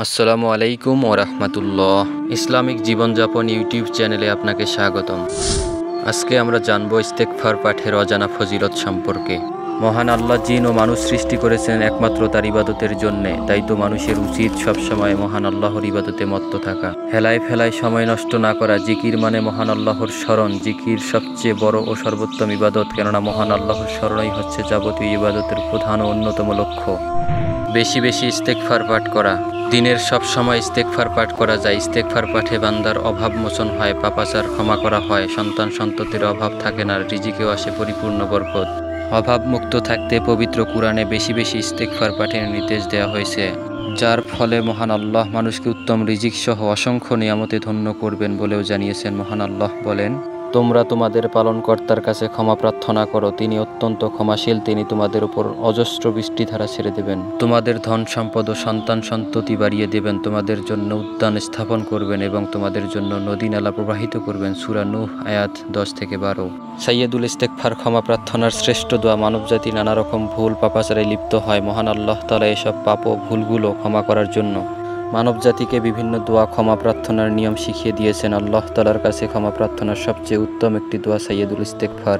আসসালামু আলাইকুম ওয়া রাহমাতুল্লাহ। ইসলামিক জীবনযাপন ইউটিউব চ্যানেলে আপনাকে স্বাগতম। আজকে আমরা জানব ইস্তেগফার পাঠের অজানা ফজিলত সম্পর্কে। মহান আল্লাহ জিন ও মানুষ সৃষ্টি করেছেন একমাত্র তার ইবাদতের জন্যে, তাই তো মানুষের উচিত সবসময় মহান আল্লাহর ইবাদতে মত্ত থাকা, হেলায় ফেলায় সময় নষ্ট না করা। জিকির মানে মহান আল্লাহর স্মরণ। জিকির সবচেয়ে বড় ও সর্বোত্তম ইবাদত, কেননা মহান আল্লাহর স্মরণই হচ্ছে যাবতীয় ইবাদতের প্রধান ও অন্যতম লক্ষ্য। বেশি বেশি ইস্তেগফার পাঠ করা। দিনের সব সময় ইস্তেগফার পাঠ করা যায়। ইস্তেগফার পাঠে বান্দার অভাব মোচন হয়, পাপাচার ক্ষমা করা হয়, সন্তান সন্ততির অভাব থাকে না, রিজিকেও আসে পরিপূর্ণ বরকত। অভাব মুক্ত থাকতে পবিত্র কুরআনে বেশি বেশি ইস্তেগফার পাঠের নির্দেশ দেওয়া হয়েছে, যার ফলে মহান আল্লাহ মানুষকে উত্তম রিজিক সহ অসংখ্য নিয়ামতে ধন্য করবেন বলেও জানিয়েছেন। মহান আল্লাহ বলেন, তোমরা তোমাদের পালনকর্তার কাছে ক্ষমা প্রার্থনা করো, তিনি অত্যন্ত ক্ষমাশীল, তিনি তোমাদের উপর অজস্র বৃষ্টিধারা ছেড়ে দেবেন, তোমাদের ধন সম্পদ ও সন্তান সন্ততি বাড়িয়ে দেবেন, তোমাদের জন্য উদ্যান স্থাপন করবেন এবং তোমাদের জন্য নদী নালা প্রবাহিত করবেন। সূরা নূহ আয়াত 10-12। সাইয়্যিদুল ইস্তেগফার ক্ষমা প্রার্থনার শ্রেষ্ঠ দোয়া। মানবজাতি নানা রকম ভুল পাপাচারে লিপ্ত হয়, মহান আল্লাহ তাআলা এসব পাপ ও ভুলগুলো ক্ষমা করার জন্য মানবজাতিকে বিভিন্ন দোয়া ক্ষমা প্রার্থনার নিয়ম শিখিয়ে দিয়েছেন। আল্লাহ তাআলার কাছে ক্ষমা প্রার্থনার সবচেয়ে উত্তম একটি দোয়া সাইয়্যিদুল ইস্তেগফার।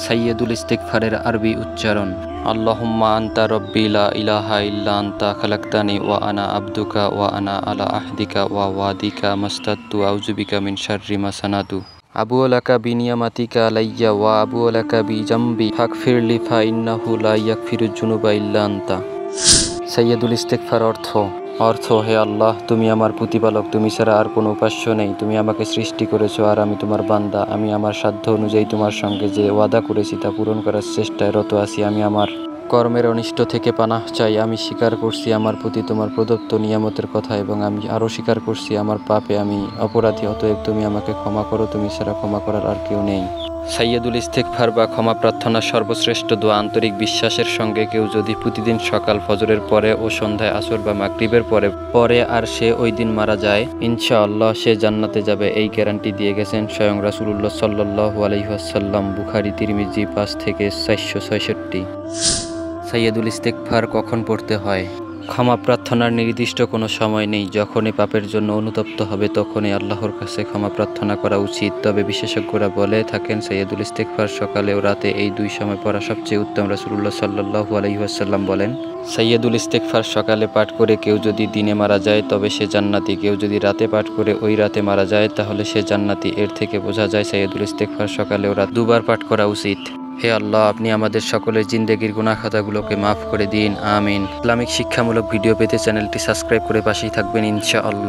সাইয়্যিদুল ইস্তেগফারের আরবি উচ্চারণ: আল্লাহুম্মা আনতা রব্বি লা ইলাহা ইল্লা আনতা খালাকতানি ওয়া আনা আবদুকা ওয়া আনা আলা আহদিকা ওয়া ওয়াদিকা মাস্তাতু আউযু বিকা মিন শাররি মা সানাতু আবুউ লাকা বিনিয়ামাতিকা আলাইয়া ওয়া আবুউ লাকা বিজামবি ফাগফিরলি ফা ইন্নাহু লা ইয়াগফিরুয যুনুবা ইল্লা আনতা। সাইয়্যিদুল ইস্তেগফার অর্থ হে আল্লাহ, তুমি আমার প্রতিপালক, তুমি ছাড়া আর কোনো উপাস্য নেই, তুমি আমাকে সৃষ্টি করেছো আর আমি তোমার বান্দা। আমি আমার সাধ্য অনুযায়ী তোমার সঙ্গে যে ওয়াদা করেছি তা পূরণ করার চেষ্টায় রত আছি। আমি আমার কর্মের অনিষ্ট থেকে পানাহ চাই। আমি স্বীকার করছি আমার প্রতি তোমার প্রদত্ত নিয়ামতের কথা এবং আমি আরও স্বীকার করছি আমার পাপে আমি অপরাধী। অতএব তুমি আমাকে ক্ষমা করো, তুমি ছাড়া ক্ষমা করার আর কেউ নেই। সাইয়্যিদুল ইস্তেগফার বা ক্ষমা প্রার্থনার সর্বশ্রেষ্ঠ দোয়া। আন্তরিক বিশ্বাসের সঙ্গে কেউ যদি প্রতিদিন সকাল ফজরের পরে ও সন্ধ্যায় আসর বা মাগরিবের পরে আর সে ওই দিন মারা যায়, ইনশাআল্লাহ সে জান্নাতে যাবে, এই গ্যারান্টি দিয়ে গেছেন স্বয়ং রাসূলুল্লাহ সাল্লাল্লাহু আলাইহি ওয়াসাল্লাম। বুখারী, তিরমিজি 5-466। সাইয়্যিদুল ইস্তেগফার কখন পড়তে হয়? ক্ষমা প্রার্থনার নির্দিষ্ট কোনো সময় নেই। যখনই পাপের জন্য অনুতপ্ত হবে তখনই আল্লাহর কাছে ক্ষমা প্রার্থনা করা উচিত। তবে বিশেষজ্ঞরা বলে থাকেন সাইয়্যিদুল ইস্তেগফার সকালে ও রাতে এই দুই সময় পড়া সবচেয়ে উত্তম। রাসূলুল্লাহ সাল্লাল্লাহু আলাইহি ওয়াসাল্লাম বলেন, সাইয়্যিদুল ইস্তেগফার সকালে পাঠ করে কেউ যদি দিনে মারা যায় তবে সে জান্নাতি, কেউ যদি রাতে পাঠ করে ওই রাতে মারা যায় তাহলে সে জান্নাতি। এর থেকে বোঝা যায় সাইয়্যিদুল ইস্তেগফার সকালে ও রাতে দুবার পাঠ করা উচিত। হে আল্লাহ, আপনি আমাদের সকলের জিন্দেগির গুনাহ খাতাগুলোকে মাফ করে দিন, আমিন। ইসলামিক শিক্ষামূলক ভিডিও পেতে চ্যানেলটি সাবস্ক্রাইব করে পাশেই থাকবেন ইনশাআল্লাহ।